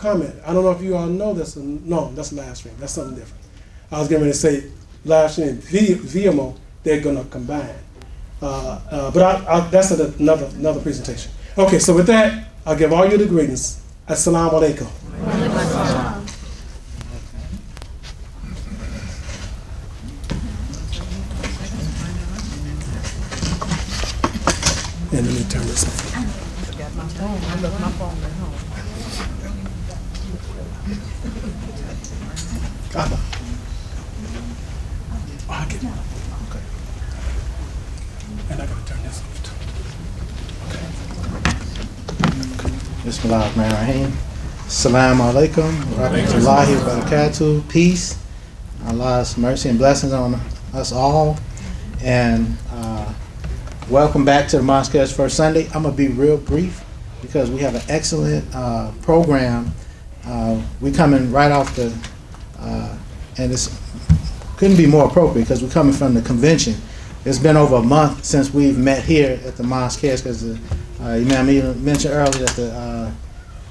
comment. I don't know if you all know this. No, that's live stream. That's something different. I was getting ready to say live stream and VMO, they're going to combine. But that's another presentation. Okay, so with that, I'll give all you the greetings. Assalamu alaikum. And let me turn this off. I got my phone. I left my phone at home. I get it. Okay. And I gotta turn this off too. Okay. Bismillahirrahmanirrahim. Assalamu alaikum. Rahmatullahi wa barakatuh. Peace. Allah's mercy and blessings on us all. And welcome back to the Mosque's First Sunday. I'm going to be real brief because we have an excellent program. We coming right off the, and this couldn't be more appropriate because we're coming from the convention. It's been over a month since we've met here at the Mosque's because Imam mentioned earlier that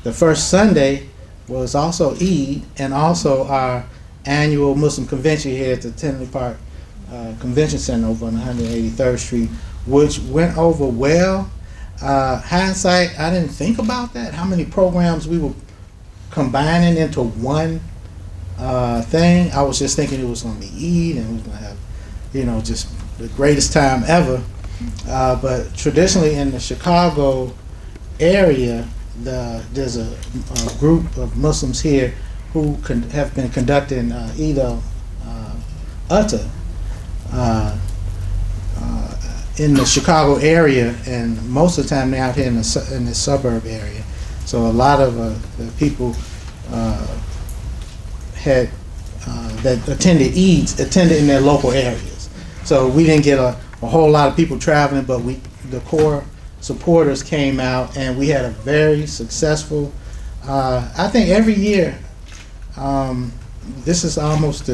the first Sunday was also Eid and also our annual Muslim convention here at the Tinley Park Convention Center over on 183rd Street, which went over well. Hindsight, I didn't think about that, how many programs we were combining into one thing. I was just thinking it was going to be Eid and we was going to have, just the greatest time ever. But traditionally in the Chicago area, there's a group of Muslims here who have been conducting Eid al-Adha in the Chicago area, and most of the time they're out here in the suburb area. So a lot of the people that attended Eids attended in their local areas. So we didn't get a whole lot of people traveling, but the core supporters came out, and we had a very successful. I think every year, this is almost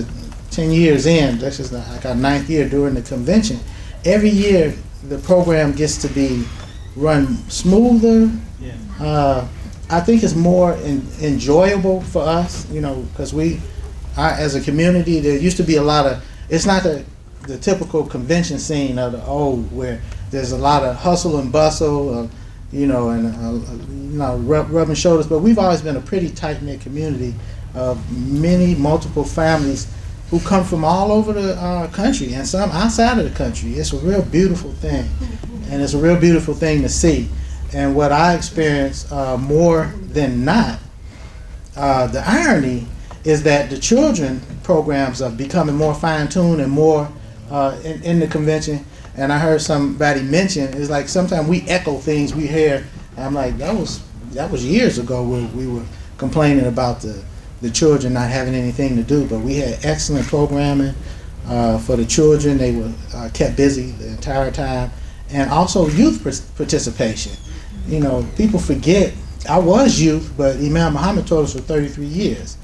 10 years in. This is like our 9th year during the convention. Every year, the program gets to be run smoother. Yeah. I think it's more enjoyable for us, because as a community, there used to be a lot of. It's not the typical convention scene of the old, where there's a lot of hustle and bustle, rubbing shoulders. But we've always been a pretty tight-knit community of multiple families who come from all over the country and some outside of the country. It's a real beautiful thing, and it's a real beautiful thing to see. And what I experience more than not, the irony is that the children programs are becoming more fine-tuned and more in the convention. And I heard somebody mention, it's like sometimes we echo things we hear, and I'm like, that was years ago when we were complaining about the children not having anything to do. But we had excellent programming for the children. They were kept busy the entire time. And also youth participation. People forget, I was youth, but Imam Mohammed taught us for 33 years.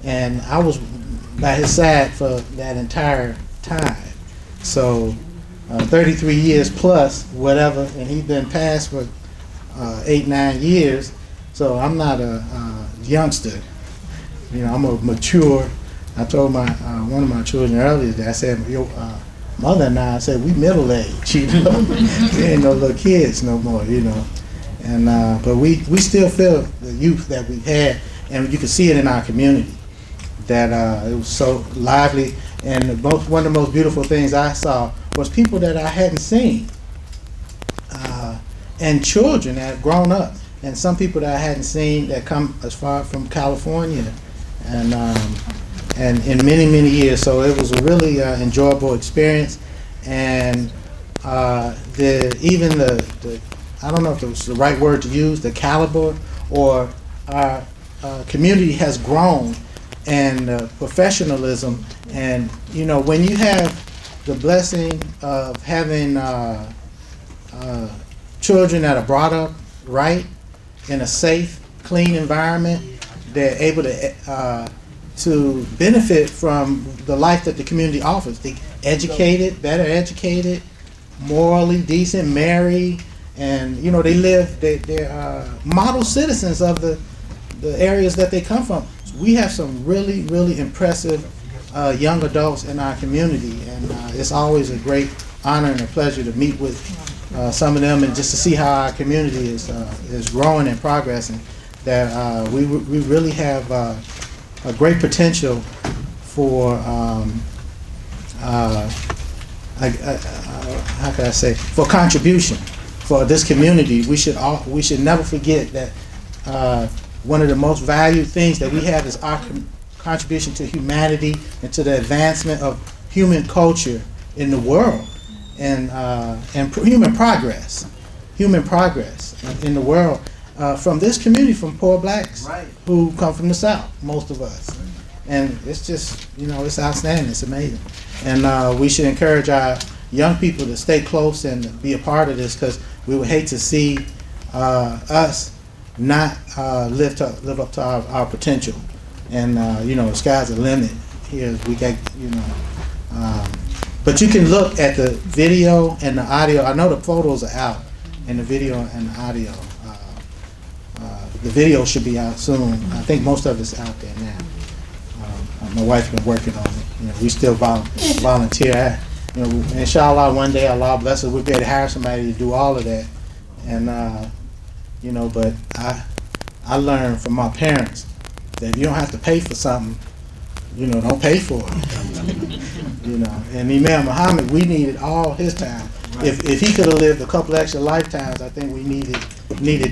And I was by his side for that entire time. So 33 years plus, whatever, and he's been passed for 8-9 years. So I'm not a youngster. I'm a mature. I told one of my children earlier that I said, your mother and I said, we middle-aged, We ain't no little kids no more, And but we still feel the youth that we've had, and you can see it in our community, that it was so lively. And one of the most beautiful things I saw was people that I hadn't seen, and children that had grown up, and some people that I hadn't seen that come as far from California, and in many years. So it was a really enjoyable experience, and even the I don't know if it was the right word to use, the caliber, or our community has grown, and professionalism. And when you have the blessing of having children that are brought up right in a safe, clean environment, they're able to benefit from the life that the community offers. They better educated, morally decent, married, and they live. They're model citizens of the areas that they come from. We have some really, really impressive young adults in our community, and it's always a great honor and a pleasure to meet with some of them and just to see how our community is growing and progressing. That we really have a great potential for how can I say, for contribution for this community. We should never forget that one of the most valued things that we have is our contribution to humanity and to the advancement of human culture in the world, and human progress in the world from this community, from poor blacks who come from the South, most of us. And it's just, it's outstanding. It's amazing. And we should encourage our young people to stay close and be a part of this, because we would hate to see us not live up to our potential. And the sky's the limit here. We got, but you can look at the video and the audio. I know the photos are out, and the video and the audio. The video should be out soon. I think most of it's out there now. My wife's been working on it. We still volunteer. Inshallah, one day, Allah bless us, we'll be able to hire somebody to do all of that. And but I learned from my parents that if you don't have to pay for something, don't pay for it. And Imam Mohammed, we needed all his time. If he could have lived a couple extra lifetimes, I think we needed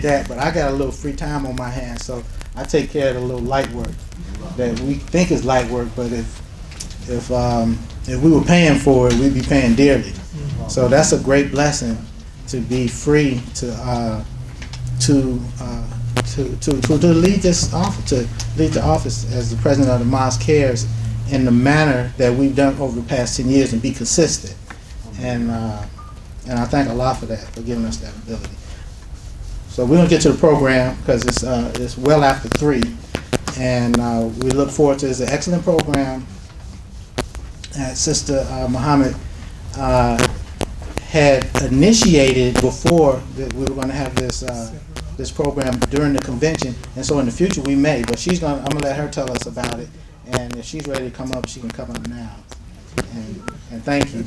that. But I got a little free time on my hands, so I take care of the little light work that we think is light work. But if we were paying for it, we'd be paying dearly. So that's a great blessing, to be free to lead this office, to lead the office as the president of the Mosque Cares in the manner that we've done over the past 10 years, and be consistent. And I thank Allah for that, for giving us that ability. So we're gonna get to the program, because it's well after 3, and we look forward to it. It's an excellent program. Sister Mohammed had initiated before that we were going to have this program during the convention, and so in the future we may. But I'm going to let her tell us about it, and if she's ready to come up, she can come up now. And thank you.